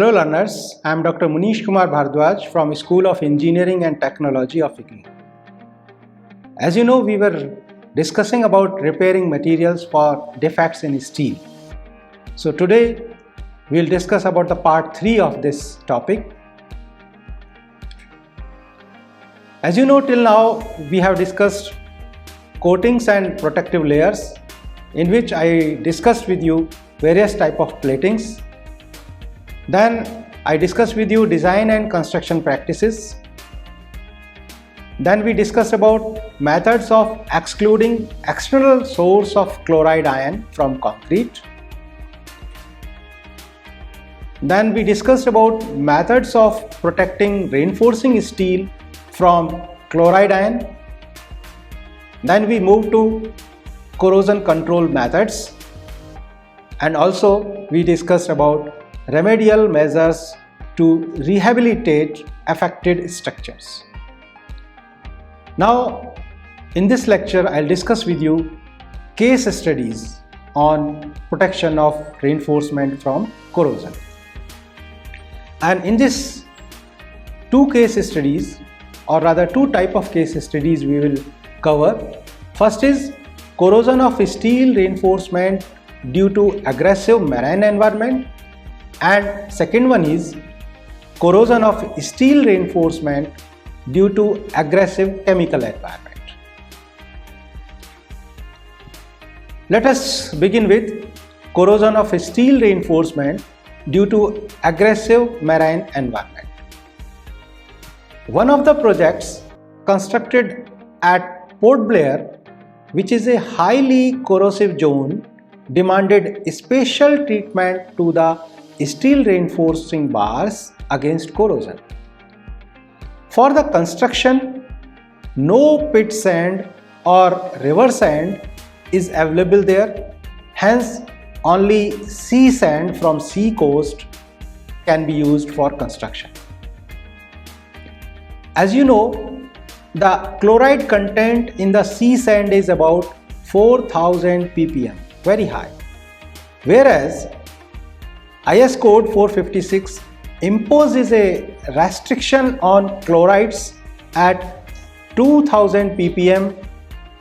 Hello learners, I am Dr. Munish Kumar Bhardwaj from School of Engineering and Technology of IGNOU. As you know, we were discussing about repairing materials for defects in steel. So today we will discuss about the part 3 of this topic. As you know, till now we have discussed coatings and protective layers, in which I discussed with you various type of platings. Then I discussed with you design and construction practices. Then we discussed about methods of excluding external source of chloride ion from concrete. Then we discussed about methods of protecting reinforcing steel from chloride ion. Then we moved to corrosion control methods, and also we discussed about remedial measures to rehabilitate affected structures. Now, in this lecture, I'll discuss with you case studies on protection of reinforcement from corrosion. And in this two case studies, or rather two type of case studies we will cover. First is corrosion of steel reinforcement due to aggressive marine environment, and second one is corrosion of steel reinforcement due to aggressive chemical environment. Let us begin with corrosion of steel reinforcement due to aggressive marine environment. One of the projects constructed at Port Blair, which is a highly corrosive zone, demanded special treatment to the steel reinforcing bars against corrosion. For the construction, no pit sand or river sand is available there, hence only sea sand from sea coast can be used for construction. As you know, the chloride content in the sea sand is about 4000 ppm, very high, whereas IS code 456 imposes a restriction on chlorides at 2000 ppm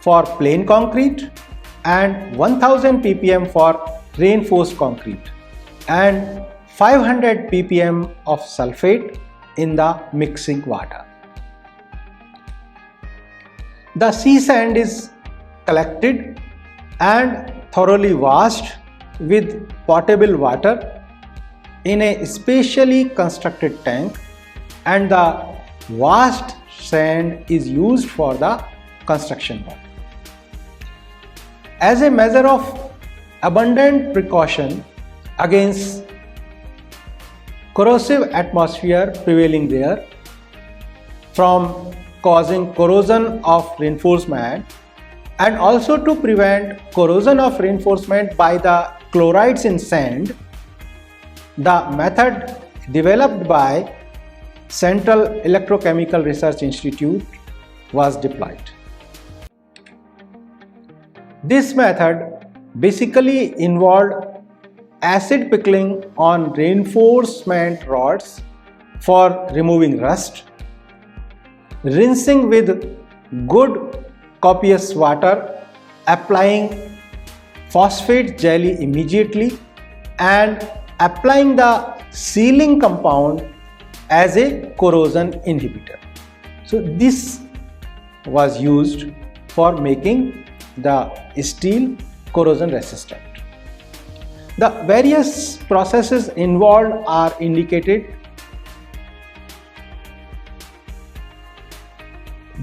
for plain concrete and 1000 ppm for reinforced concrete and 500 ppm of sulfate in the mixing water. The sea sand is collected and thoroughly washed with potable water in a specially constructed tank, and the washed sand is used for the construction work. As a measure of abundant precaution against corrosive atmosphere prevailing there from causing corrosion of reinforcement, and also to prevent corrosion of reinforcement by the chlorides in sand, the method developed by Central Electrochemical Research Institute was deployed. This method basically involved acid pickling on reinforcement rods for removing rust, rinsing with good copious water, applying phosphate jelly immediately, and applying the sealing compound as a corrosion inhibitor. So this was used for making the steel corrosion resistant. The various processes involved are indicated.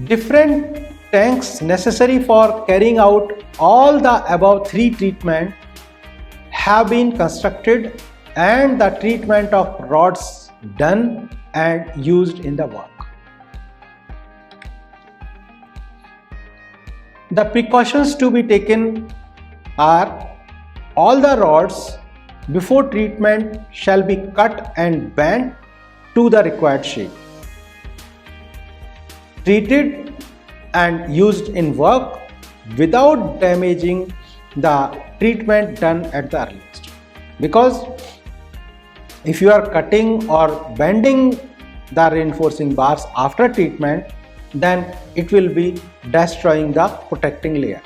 Different tanks necessary for carrying out all the above three treatments have been constructed, and the treatment of rods done and used in the work. The precautions to be taken are: all the rods before treatment shall be cut and bent to the required shape, treated and used in work without damaging the treatment done at the earliest. Because if you are cutting or bending the reinforcing bars after treatment, then it will be destroying the protecting layer.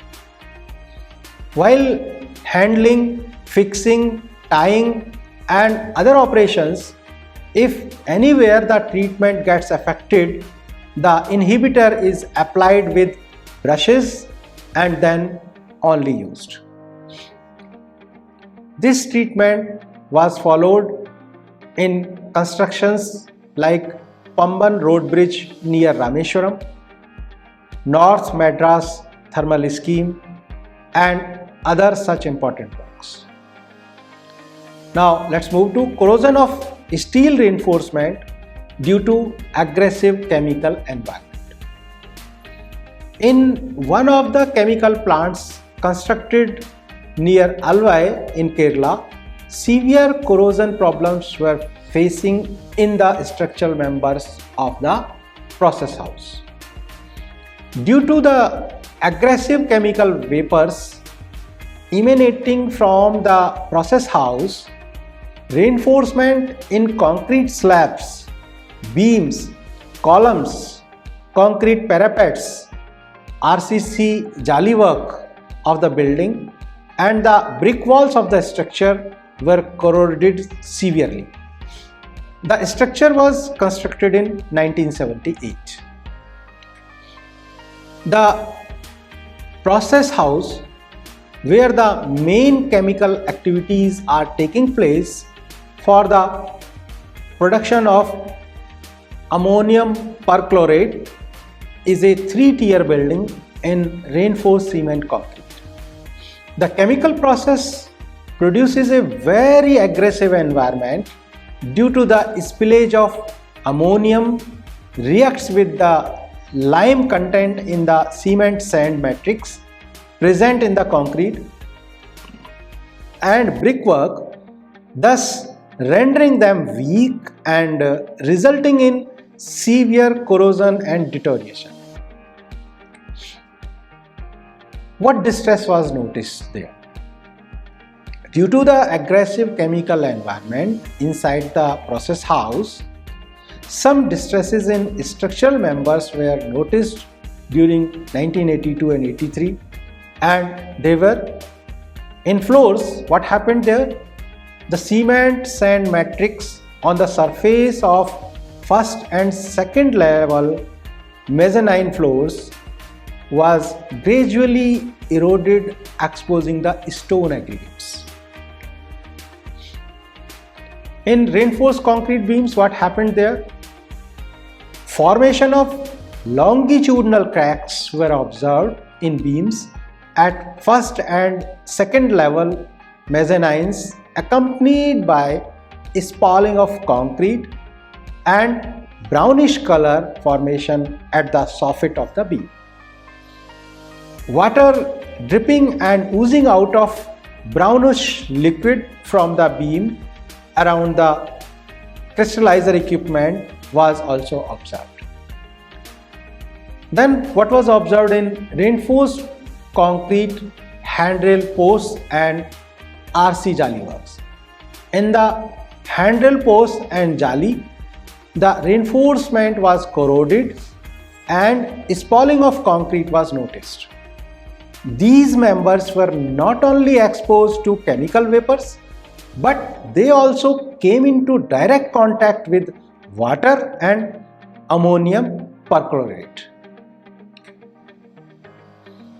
While handling, fixing, tying and other operations, if anywhere the treatment gets affected, the inhibitor is applied with brushes and then only used. This treatment was followed in constructions like Pamban Road Bridge near Rameshwaram, North Madras Thermal Scheme and other such important works. Now let's move to corrosion of steel reinforcement due to aggressive chemical environment. In one of the chemical plants constructed near Alvai in Kerala, severe corrosion problems were facing in the structural members of the process house. Due to the aggressive chemical vapors emanating from the process house, reinforcement in concrete slabs, beams, columns, concrete parapets, RCC jali work of the building and the brick walls of the structure were corroded severely. The structure was constructed in 1978. The process house, where the main chemical activities are taking place for the production of ammonium perchlorate, is a 3-tier building in reinforced cement concrete. The chemical process produces a very aggressive environment due to the spillage of ammonium reacts with the lime content in the cement sand matrix present in the concrete and brickwork, thus rendering them weak and resulting in severe corrosion and deterioration. What distress was noticed there? Due to the aggressive chemical environment inside the process house, some distresses in structural members were noticed during 1982 and 83, and they were in floors. What happened there? The cement sand matrix on the surface of first and second level mezzanine floors was gradually eroded, exposing the stone aggregates. In reinforced concrete beams, what happened there? Formation of longitudinal cracks were observed in beams at first and second level mezzanines, accompanied by spalling of concrete and brownish color formation at the soffit of the beam. Water dripping and oozing out of brownish liquid from the beam around the crystallizer equipment was also observed. Then what was observed in reinforced concrete handrail posts and RC jali works? In the handrail posts and jali, the reinforcement was corroded and spalling of concrete was noticed. These members were not only exposed to chemical vapors, but they also came into direct contact with water and ammonium perchlorate.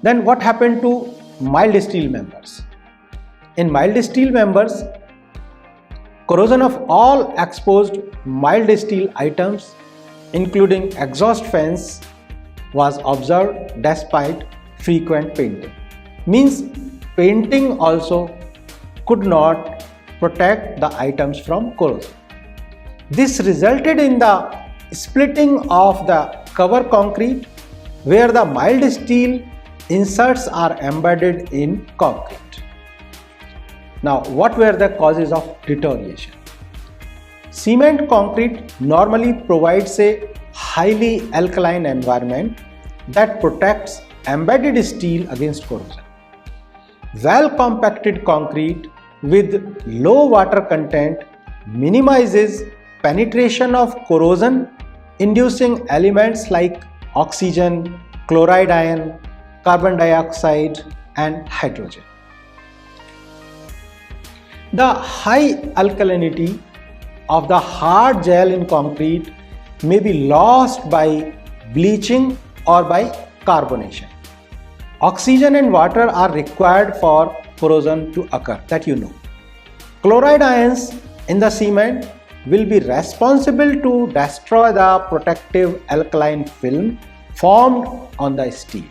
Then what happened to mild steel members? In mild steel members, corrosion of all exposed mild steel items, including exhaust fans, was observed despite frequent painting. Means painting also could not protect the items from corrosion. This resulted in the splitting of the cover concrete, where the mild steel inserts are embedded in concrete. Now, what were the causes of deterioration? Cement concrete normally provides a highly alkaline environment that protects embedded steel against corrosion. Well compacted concrete with low water content minimizes penetration of corrosion inducing elements like oxygen, chloride ion, carbon dioxide and hydrogen. The high alkalinity of the hard gel in concrete may be lost by bleaching or by carbonation. Oxygen and water are required for corrosion to occur, that you know. Chloride ions in the cement will be responsible to destroy the protective alkaline film formed on the steel.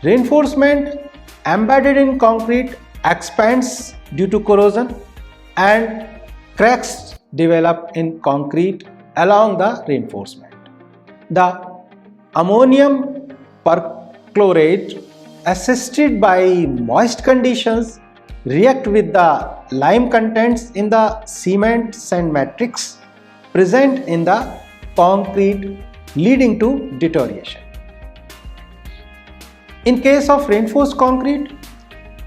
Reinforcement embedded in concrete expands due to corrosion and cracks develop in concrete along the reinforcement. The ammonium perchlorate assisted by moist conditions react with the lime contents in the cement sand matrix present in the concrete, leading to deterioration. In case of reinforced concrete,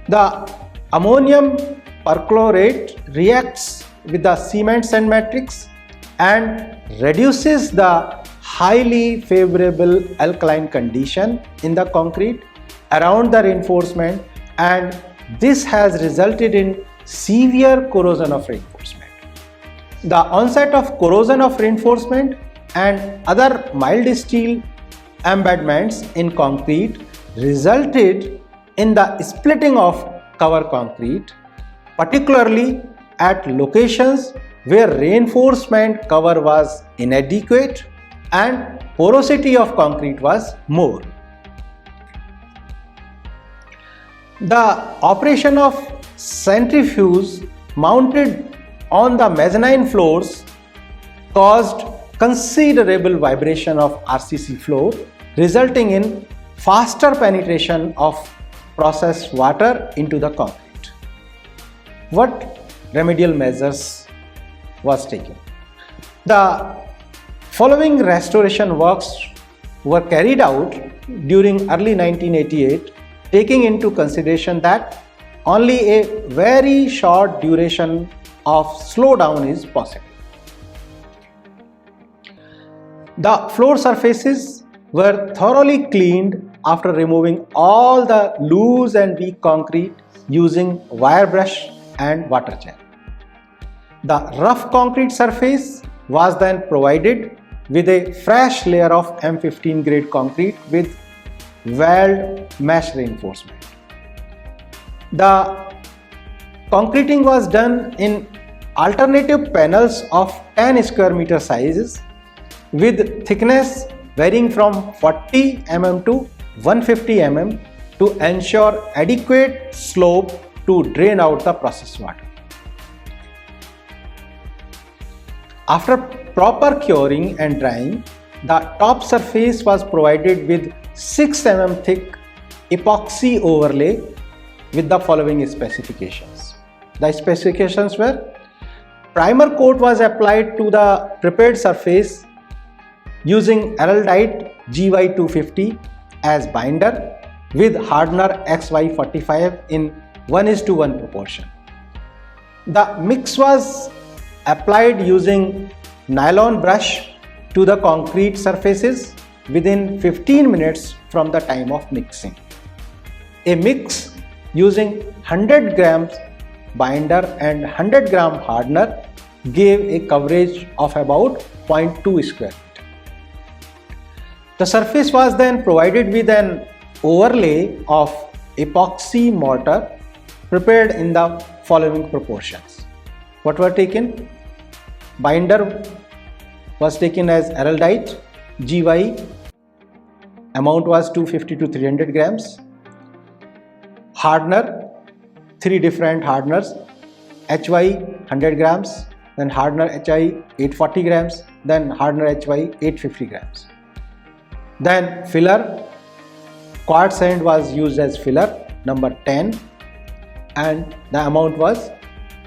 the ammonium perchlorate reacts with the cement sand matrix and reduces the highly favorable alkaline condition in the concrete around the reinforcement, and this has resulted in severe corrosion of reinforcement. The onset of corrosion of reinforcement and other mild steel embedments in concrete resulted in the splitting of cover concrete, particularly at locations where reinforcement cover was inadequate and porosity of concrete was more. The operation of centrifuge mounted on the mezzanine floors caused considerable vibration of RCC floor, resulting in faster penetration of processed water into the concrete. What remedial measures was taken? The following restoration works were carried out during early 1988, taking into consideration that only a very short duration of slowdown is possible. The floor surfaces were thoroughly cleaned after removing all the loose and weak concrete using wire brush and water gel. The rough concrete surface was then provided with a fresh layer of M15 grade concrete with weld mesh reinforcement. The concreting was done in alternative panels of 10 square meter sizes with thickness varying from 40 mm to 150 mm to ensure adequate slope to drain out the processed water. After proper curing and drying, the top surface was provided with 6 mm thick epoxy overlay with the following specifications. The specifications were: primer coat was applied to the prepared surface using araldite GY250 as binder with hardener XY45 in 1:1 proportion. The mix was applied using nylon brush to the concrete surfaces within 15 minutes from the time of mixing. A mix using 100 grams binder and 100 gram hardener gave a coverage of about 0.2 square meter. The surface was then provided with an overlay of epoxy mortar prepared in the following proportions. What were taken? Binder was taken as araldite GY, amount was 250 to 300 grams. Hardener, 3 different hardeners, HY 100 grams, then hardener HI 840 grams, then hardener HY 850 grams. Then filler, quartz sand was used as filler, number 10, and the amount was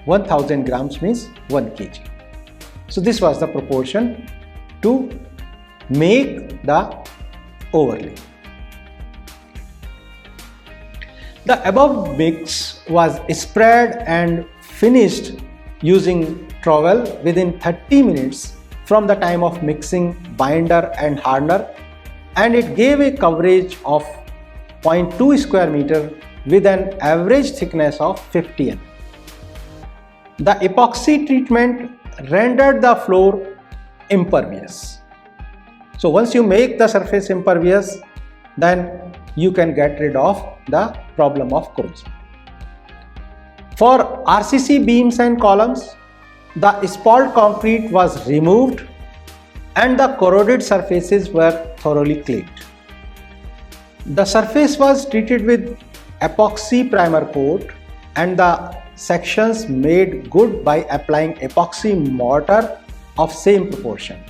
1000 grams, means 1 kg. So this was the proportion to make the overlay. The above mix was spread and finished using trowel within 30 minutes from the time of mixing binder and hardener, and it gave a coverage of 0.2 square meter with an average thickness of 50 mm. The epoxy treatment rendered the floor impervious. So once you make the surface impervious, then you can get rid of the problem of corrosion. For RCC beams and columns, the spalled concrete was removed and the corroded surfaces were thoroughly cleaned. The surface was treated with epoxy primer coat and the sections made good by applying epoxy mortar of same proportion.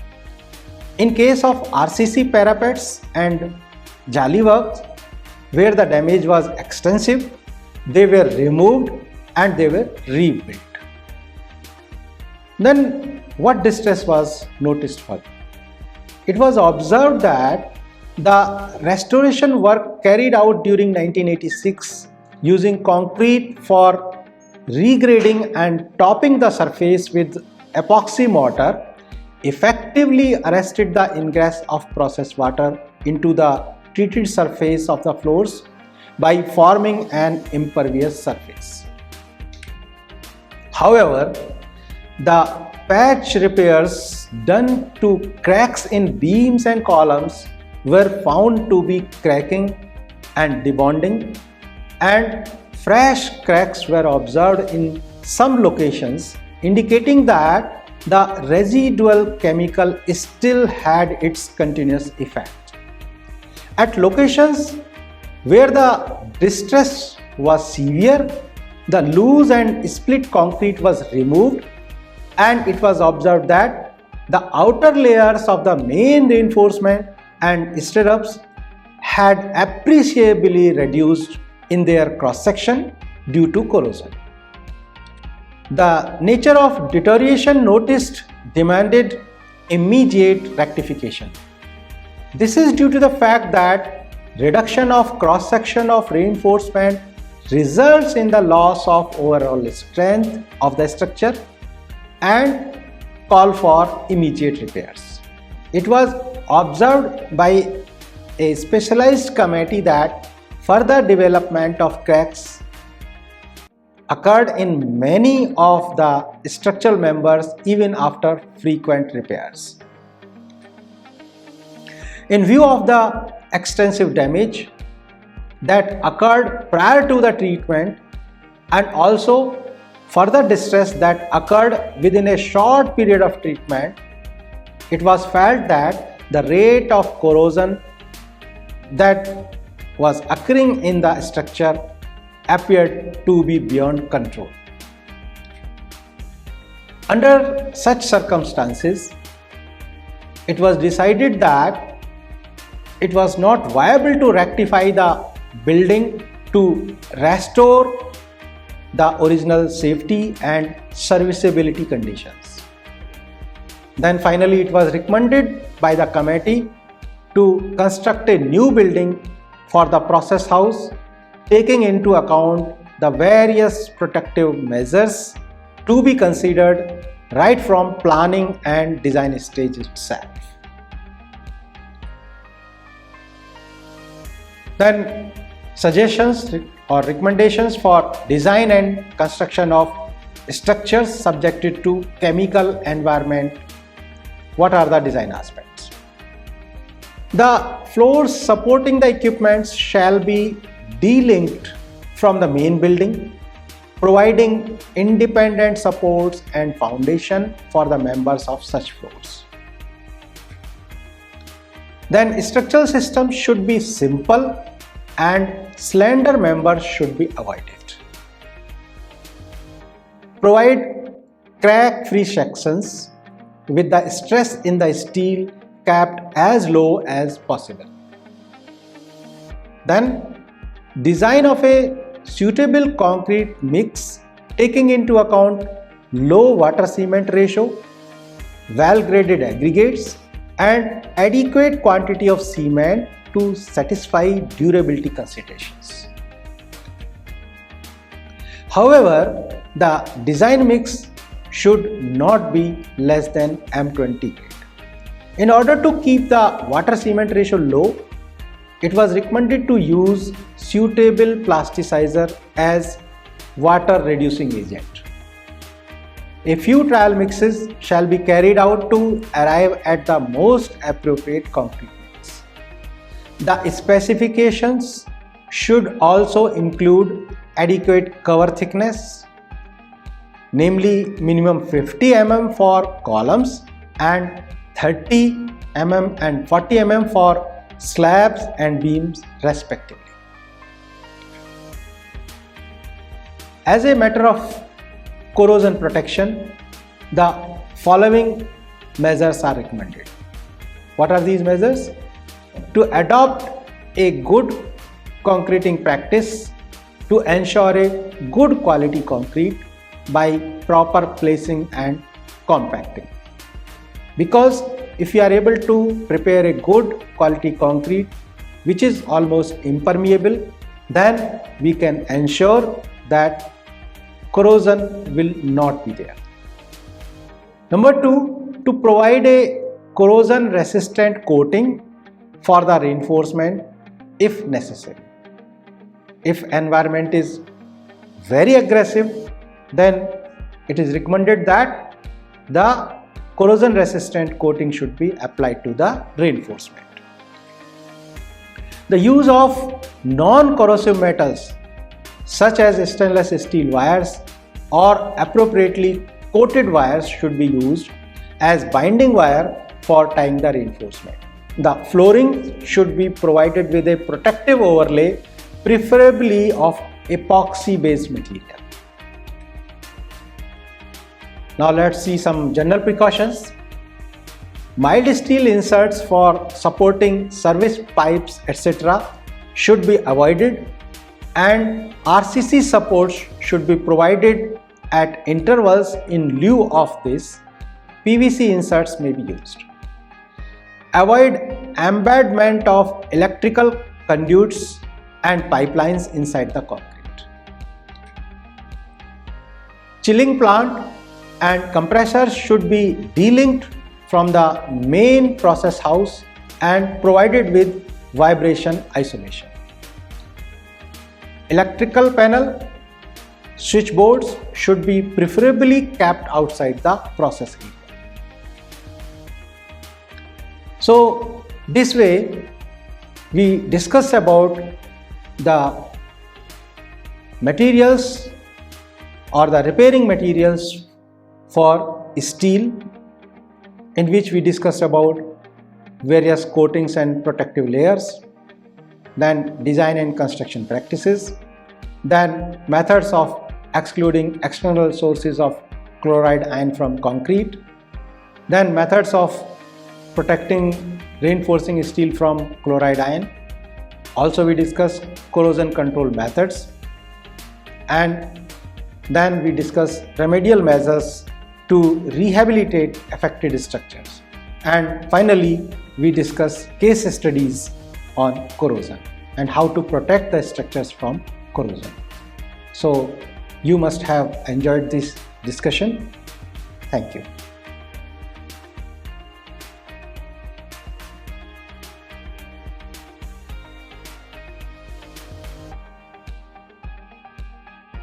In case of RCC parapets and jali works, where the damage was extensive, they were removed and they were rebuilt. Then what distress was noticed further? It was observed that the restoration work carried out during 1986 using concrete for regrading and topping the surface with epoxy mortar effectively arrested the ingress of processed water into the treated surface of the floors by forming an impervious surface. However, the patch repairs done to cracks in beams and columns were found to be cracking and debonding, and fresh cracks were observed in some locations, indicating that the residual chemical still had its continuous effect. At locations where the distress was severe, the loose and split concrete was removed, and it was observed that the outer layers of the main reinforcement and stirrups had appreciably reduced in their cross-section due to corrosion. The nature of deterioration noticed demanded immediate rectification. This is due to the fact that reduction of cross-section of reinforcement results in the loss of overall strength of the structure and call for immediate repairs. It was observed by a specialized committee that further development of cracks occurred in many of the structural members even after frequent repairs. In view of the extensive damage that occurred prior to the treatment and also further distress that occurred within a short period of treatment, it was felt that the rate of corrosion that was occurring in the structure appeared to be beyond control. Under such circumstances, it was decided that it was not viable to rectify the building to restore the original safety and serviceability conditions. Then finally it was recommended by the committee to construct a new building for the process house, taking into account the various protective measures to be considered right from planning and design stage itself. Then suggestions or recommendations for design and construction of structures subjected to chemical environment. What are the design aspects? The floors supporting the equipments shall be delinked from the main building, providing independent supports and foundation for the members of such floors. Then structural systems should be simple and slender members should be avoided. Provide crack-free sections with the stress in the steel capped as low as possible. Then design of a suitable concrete mix taking into account low water cement ratio, well graded aggregates and adequate quantity of cement to satisfy durability considerations. However, the design mix should not be less than M20 grade. In order to keep the water cement ratio low, it was recommended to use suitable plasticizer as water reducing agent. A few trial mixes shall be carried out to arrive at the most appropriate concrete mix. The specifications should also include adequate cover thickness, namely minimum 50 mm for columns and 30 mm and 40 mm for slabs and beams respectively. As a matter of corrosion protection, the following measures are recommended. What are these measures? To adopt a good concreting practice to ensure a good quality concrete by proper placing and compacting. Because if you are able to prepare a good quality concrete which is almost impermeable, then we can ensure that corrosion will not be there. Number 2, to provide a corrosion resistant coating for the reinforcement if necessary. If environment is very aggressive, then it is recommended that the corrosion resistant coating should be applied to the reinforcement. The use of non-corrosive metals such as stainless steel wires or appropriately coated wires should be used as binding wire for tying the reinforcement. The flooring should be provided with a protective overlay, preferably of epoxy based material. Now let's see some general precautions. Mild steel inserts for supporting service pipes etc. should be avoided, and RCC supports should be provided at intervals. In lieu of this, PVC inserts may be used. Avoid embedment of electrical conduits and pipelines inside the concrete. Chilling plant and compressors should be delinked from the main process house and provided with vibration isolation. Electrical panel, switchboards should be preferably kept outside the process area. So this way we discuss about the materials or the repairing materials for steel, in which we discussed about various coatings and protective layers, then design and construction practices, then methods of excluding external sources of chloride ion from concrete, then methods of protecting reinforcing steel from chloride ion. Also we discussed corrosion control methods, and then we discuss remedial measures to rehabilitate affected structures, and finally we discuss case studies on corrosion and how to protect the structures from corrosion. So you must have enjoyed this discussion. Thank you.